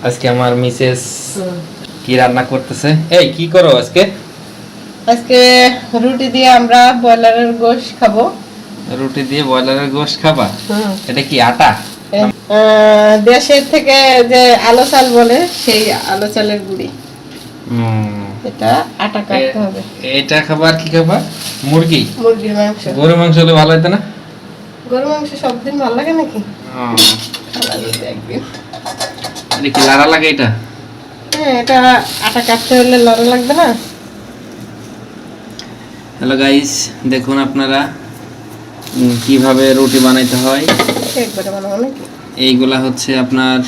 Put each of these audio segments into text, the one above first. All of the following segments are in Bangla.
আজকে আমার মিসেস কি রান্না করতেছে? এই কি করো আজকে? আজকে রুটি দিয়ে আমরা ব্রয়লারের গোশ খাবো। রুটি দিয়ে ব্রয়লারের গোশত খাবা? এটা কি আটা? দেশের থেকে যে আলো চাল বলে সেই আলো চালের গুঁড়ি, এটা আটা কাটতে হবে। এটা খাবার কি খাবা? মুরগির মাংস। গরুর মাংস হলে ভালো হতো না? গরুর মাংস সব দিন ভালো লাগে নাকি? একদিন এটা কি লাড়া লাগে এটা? হ্যাঁ, এটা আটা কাটতে হলে লড়া লাগবে না? হ্যালো গাইস, দেখুন আপনারা কিভাবে রুটি বানাইতে হয়। একবারে বানাবো নাকি? এইগুলা হচ্ছে আপনার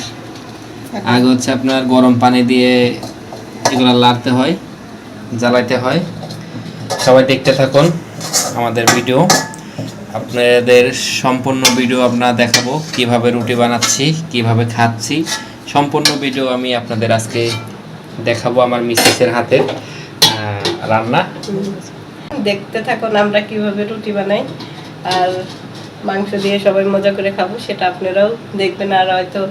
আগে হচ্ছে আপনার গরম পানি দিয়ে এগুলা লাড়তে হয়, জ্বালাইতে হয়। সবাই দেখতে থাকুন আমাদের ভিডিও, আপনাদের সম্পূর্ণ ভিডিও আপনারা দেখাবো কিভাবে রুটি বানাচ্ছি, কিভাবে খাচ্ছি। সম্পূর্ণ ভিডিও আমি আপনাদের আজকে দেখাবো আমার মিসেসের হাতে রান্না। দেখতে থাকুন আমরা কিভাবে রুটি বানাই, আর মাংস দিয়ে সবাই মজা করে খাবো, সেটা আপনারাও দেখবেন। আর হয়তো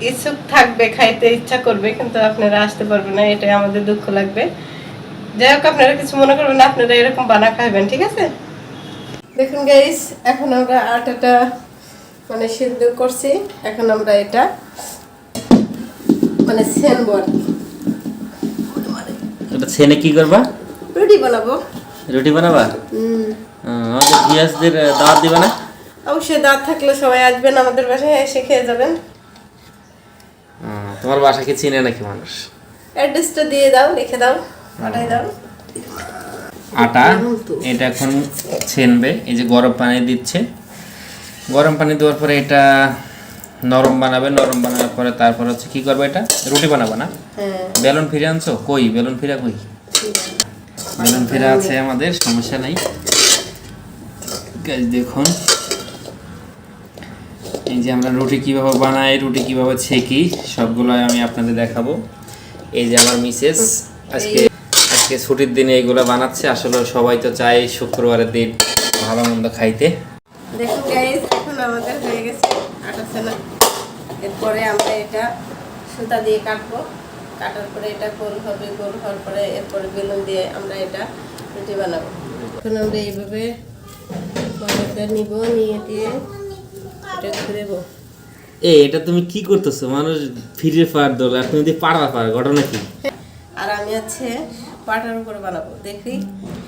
ইচ্ছুক থাকবে, খাইতে ইচ্ছা করবে, কিন্তু আপনারা আসতে পারবেন না, এটাই আমাদের দুঃখ লাগবে। যাই হোক, আপনারা কিছু মনে করবেন না, আপনারা এরকম বানা খাইবেন, ঠিক আছে? দেখুন গাইস, এখন আমরা আটাটা মানে সিদ্ধ করছি। এখন আমরা এটা মানে ছেনবো আর কি। এটা ছেনে কি করবা? রুটি বানাবো। রুটি বানাবা? আমাদের ভিউয়ার্সদের দাওয়াত দিবা না? অবশ্যই, দাঁত থাকলে সবাই আসবেন আমাদের বাসায়, এসে খেয়ে যাবেন। তোমার বাসা কি চিনে নাকি মানুষ? অ্যাড্রেসটা দিয়ে দাও, লিখে দাও, পাঠাই দাও। আটা এটা এখন ছেনবে, এই যে গরম পানি দিচ্ছে। গরম পানি দেওয়ার পরে এটা নরম বানাবে, নরম বানানোর পরে তারপর হচ্ছে কি করবে, এটা রুটি বানাবে না? বেলুন ফিরে আনছো? কই বেলুন ফিরা? কই বেলুন ফিরা আছে আমাদের, সমস্যা নাই। দেখুন এই যে আমরা রুটি কিভাবে বানাই, রুটি কিভাবে ছেঁকি, সবগুলো আমি আপনাদের দেখাবো। এই যে আমার মিসেস আজকে ছুটির দিনে এইগুলো বানাচ্ছে। আসলে সবাই তো চায় শুক্রবারের দিন ভালো মন্দ খাইতে। দেখুন গাইস, এখন আমাদের হয়ে গেছে আটা ছেনা। এরপরে আমরা এটা সুতা দিয়ে কাটবো, কাটার পরে এটা গোল হবে, গোল হওয়ার পরে এরপরে বেলুন দিয়ে আমরা এটা রুটি বানাবো। এখন আমরা এইভাবে বানাতে নিব, নিয়ে দিয়ে এটা ঘুরেবো। এটা তুমি কি করতেছো? মানুষ ফিরে পার দোল আর তুমি পাড়া পার, ঘটনা কি? আর আমি আছে পাটার উপরে বানাবো, দেখি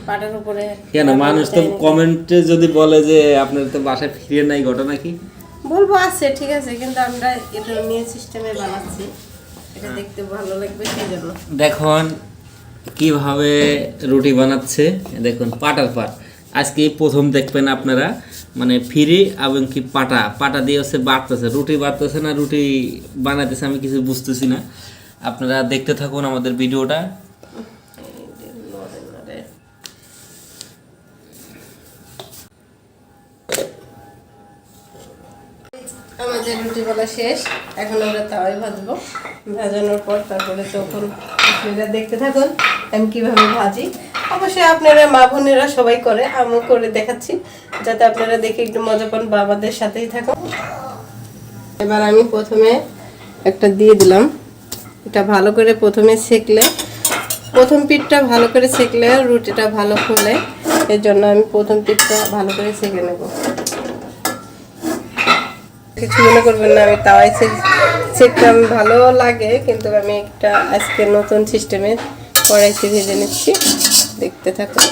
পাটার উপরে কেন মানুষ তো কমেন্টে যদি বলে যে আপনার তো বাসায় ফিরে নাই, ঘটনা কি? বলবো আছে, ঠিক আছে, কিন্তু আমরা এটা নিয়ে সিস্টেমে বানাচ্ছি, এটা দেখতে ভালো লাগবে সেই জন্য। দেখুন কিভাবে রুটি বানাচ্ছে, দেখুন পাটার পাট। আজকে প্রথম দেখবেন আপনারা, মানে ফিরে এবং কি পাটা দিয়ে হচ্ছে বাড়তেছে, রুটি বাড়তেছে না রুটি বানাইতেছে, আমি কিছু বুঝতেছি না। আপনারা দেখতে থাকুন আমাদের ভিডিওটা। আমাদের রুটি বলা শেষ, এখন আমরা তাওয়াই ভাজবো। ভাজানোর পর তারপরে তখন আপনারা দেখতে থাকুন আমি কিভাবে ভাজি। অবশ্যই আপনারা মা বোনেরা সবাই করে, আমিও করে দেখাচ্ছি, যাতে আপনারা দেখে একটু মজা পান, বাবাদের সাথেই থাকুন। এবার আমি প্রথমে একটা দিয়ে দিলাম, এটা ভালো করে প্রথমে সেঁকলে, প্রথম পিঠটা ভালো করে সেঁকলে রুটিটা ভালো ফোলে, এর জন্য আমি প্রথম পিঠটা ভালো করে সেঁকে নেব। কিছু মনে করবেন না, আমি তাওয়াই সেঁকতে ভালো লাগে, কিন্তু আমি একটা আজকে নতুন সিস্টেমে কড়াইতে ভেজে নিচ্ছি, দেখতে থাকুন।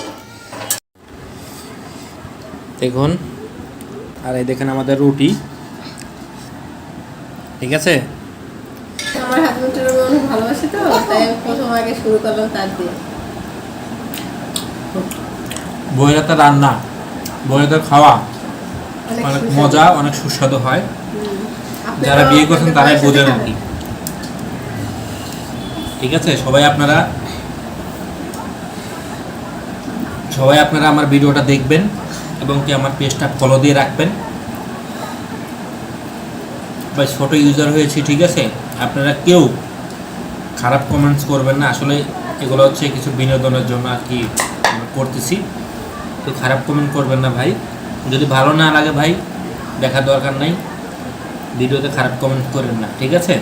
দেখুন, আর এই দেখেন আমাদের রুটি, ঠিক আছে? আমার হাত মুঠের অনেক ভালোবাসি, তো তাই আমি প্রথম আগে শুরু করলাম তার দিয়ে। বইরাতে রান্না, বইরাতে খাওয়া অনেক মজা, অনেক সুস্বাদু হয়। যারা বিয়ে করছেন তারাই বোঝেন আর কি, ঠিক আছে? সবাই আপনারা আমার ভিডিওটা দেখবেন এবং কি আমার পেজটা ফলো দিয়ে রাখবেন। ভাই ছোট ইউজার হয়েছি, ঠিক আছে? আপনারা কেউ খারাপ কমেন্টস করবেন না, আসলে এগুলো হচ্ছে কিছু বিনোদনের জন্য আর কি করতেছি, তো খারাপ কমেন্ট করবেন না ভাই। যদি ভালো না লাগে ভাই, দেখার দরকার নাই, ভিডিওতে খারাপ কমেন্ট করেন না, ঠিক আছে?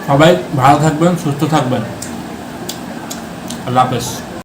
সবাই ভালো থাকবেন, সুস্থ থাকবেন। আল্লাহ হাফেজ।